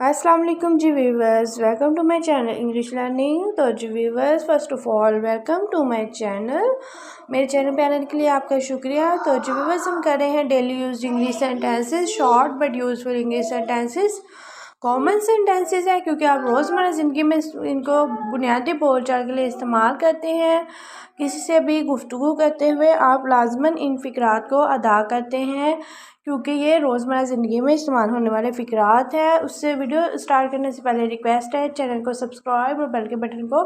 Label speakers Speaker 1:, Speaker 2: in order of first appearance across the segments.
Speaker 1: अस्सलाम वालेकुम जी viewers, welcome to my channel English learning. तो जी viewers, first of all welcome to my channel. मेरे चैनल पे आने के लिए आपका शुक्रिया। तो जी व्यूवर्स, हम कर रहे हैं daily use English sentences, short but useful English sentences, common sentences है क्योंकि आप रोज़मर्रा ज़िंदगी में इनको बुनियादी बोलचाल के लिए इस्तेमाल करते हैं। किसी से भी गुफ्तगू करते हुए आप लाजमन इन फ़िक्रात को अदा करते हैं क्योंकि ये रोज़मर्रा ज़िंदगी में इस्तेमाल होने वाले फ़िक्रात हैं। उससे वीडियो स्टार्ट करने से पहले रिक्वेस्ट है, चैनल को सब्सक्राइब और बेल के बटन को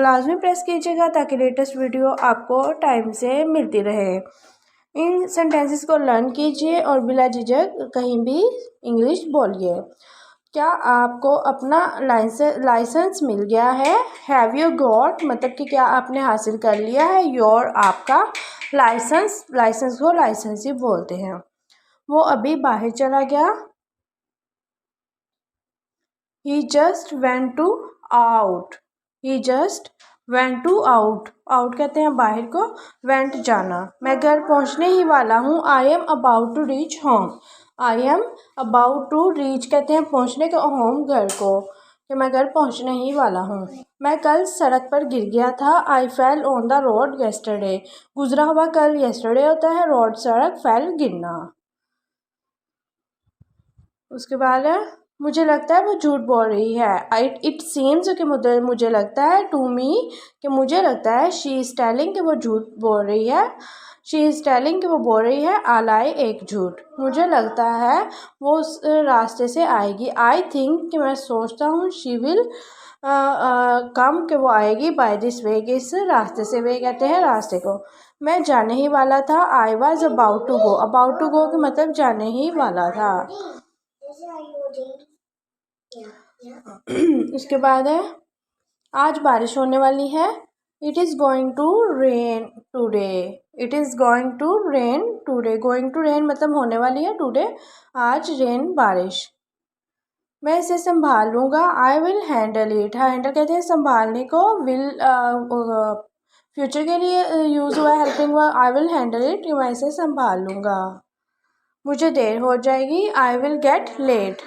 Speaker 1: लाजमी प्रेस कीजिएगा ताकि लेटेस्ट वीडियो आपको टाइम से मिलती रहे। इन सेंटेंसेस को लर्न कीजिए और बिला झिझक कहीं भी इंग्लिश बोलिए। क्या आपको अपना लाइसेंस मिल गया है? हैव यू गॉट मतलब कि क्या आपने हासिल कर लिया है योर आपका लाइसेंस को लाइसेंस ही बोलते हैं। वो अभी बाहर चला गया। He just went to out. He just went to out. Out कहते हैं बाहर को, वेंट जाना। मैं घर पहुंचने ही वाला हूँ। I am about to reach home. I am about to reach कहते हैं पहुंचने को, होम घर को, कि मैं घर पहुंचने ही वाला हूँ। मैं कल सड़क पर गिर गया था। I fell on the road yesterday. गुजरा हुआ कल येस्टरडे होता है, रोड सड़क, फेल गिरना। उसके बाद है मुझे लगता है वो झूठ बोल रही है। इट सीम्स कि मुझे लगता है, टू मी कि मुझे लगता है, शी इज़ टेलिंग कि वो झूठ बोल रही है, शी इज़ टेलिंग कि वो बोल रही है, आ लाई एक झूठ। मुझे लगता है वो उस रास्ते से आएगी। आई थिंक कि मैं सोचता हूँ, शी विल कम कि वो आएगी, बाय दिस वे कि इस रास्ते से, वे कहते हैं रास्ते को। मैं जाने ही वाला था। I was about to go. About to go के मतलब जाने ही वाला था। उसके बाद है आज बारिश होने वाली है। It is going to rain today. It is going to rain today. Going to rain मतलब होने वाली है, टूडे आज रेन बारिश। मैं इसे संभाल लूँगा। I will handle it. Handle कहते हैं संभालने को, विल फ्यूचर के लिए यूज़ हुआ है, हेल्पिंग हुआ। आई विल हैंडल इट, मैं इसे संभाल लूँगा। मुझे देर हो जाएगी। I will get late.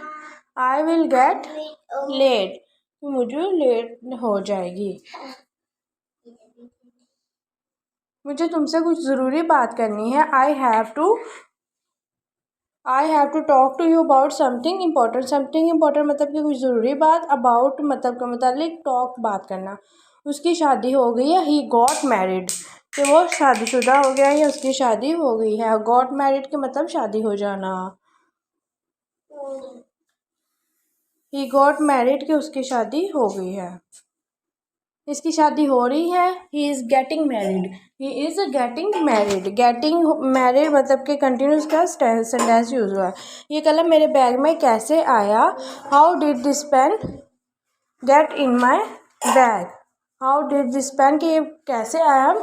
Speaker 1: I will get late, मुझे लेट हो जाएगी। मुझे तुमसे कुछ ज़रूरी बात करनी है। I have to talk to you about something important. Something important मतलब कि कुछ ज़रूरी बात, अबाउट मतलब के मुतालिक, टॉक बात करना। उसकी शादी हो गई है। ही गॉट मैरिड कि वो शादीशुदा हो गया या उसकी शादी हो गई है। गॉट मैरिड के मतलब शादी हो जाना। ही गॉट मैरिड कि उसकी शादी हो गई है। इसकी शादी हो रही है। He is getting married. He is getting married. Getting married मतलब कि कंटिन्यूस का सेंटेंस यूज हुआ है। ये कलम मेरे बैग में कैसे आया? How did this pen get in my bag? How did this pen कि ये कैसे आया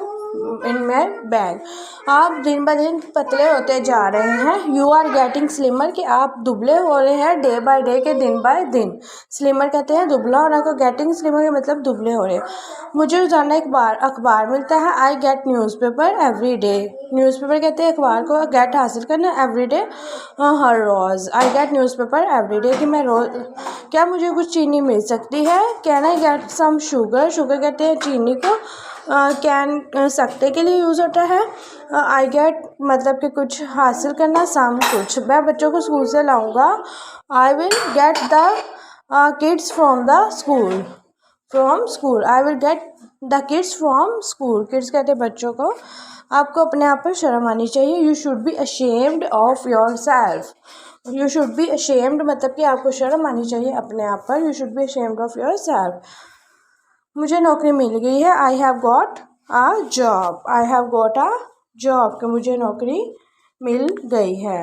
Speaker 1: इन माई बैग। आप दिन ब दिन पतले होते जा रहे हैं। यू आर गेटिंग स्लिमर कि आप दुबले हो रहे हैं, डे बाय डे के दिन बाय दिन। स्लिमर कहते हैं दुबला होना को, गेटिंग स्लिमर का मतलब दुबले हो रहे। मुझे रोजाना अखबार मिलता है। I get newspaper every day. Newspaper कहते हैं अखबार को, गेट हासिल करना, एवरी डे हर रोज़। I get newspaper every day कि मैं रोज़। क्या मुझे कुछ चीनी मिल सकती है? Can I get some sugar? Sugar कहते हैं चीनी को, कैन सकते के लिए यूज़ होता है। आई गेट मतलब कि कुछ हासिल करना, सम कुछ। मैं बच्चों को स्कूल से लाऊंगा। आई will get the kids from the school. From school. I will get the kids from school. Kids कहते हैं बच्चों को। आपको अपने आप पर शर्म आनी चाहिए। You should be ashamed of your self. You should be ashamed मतलब कि आपको शर्म आनी चाहिए अपने आप पर। You should be ashamed of your self. मुझे नौकरी मिल गई है। I have got a job. I have got a job कि मुझे नौकरी मिल गई है।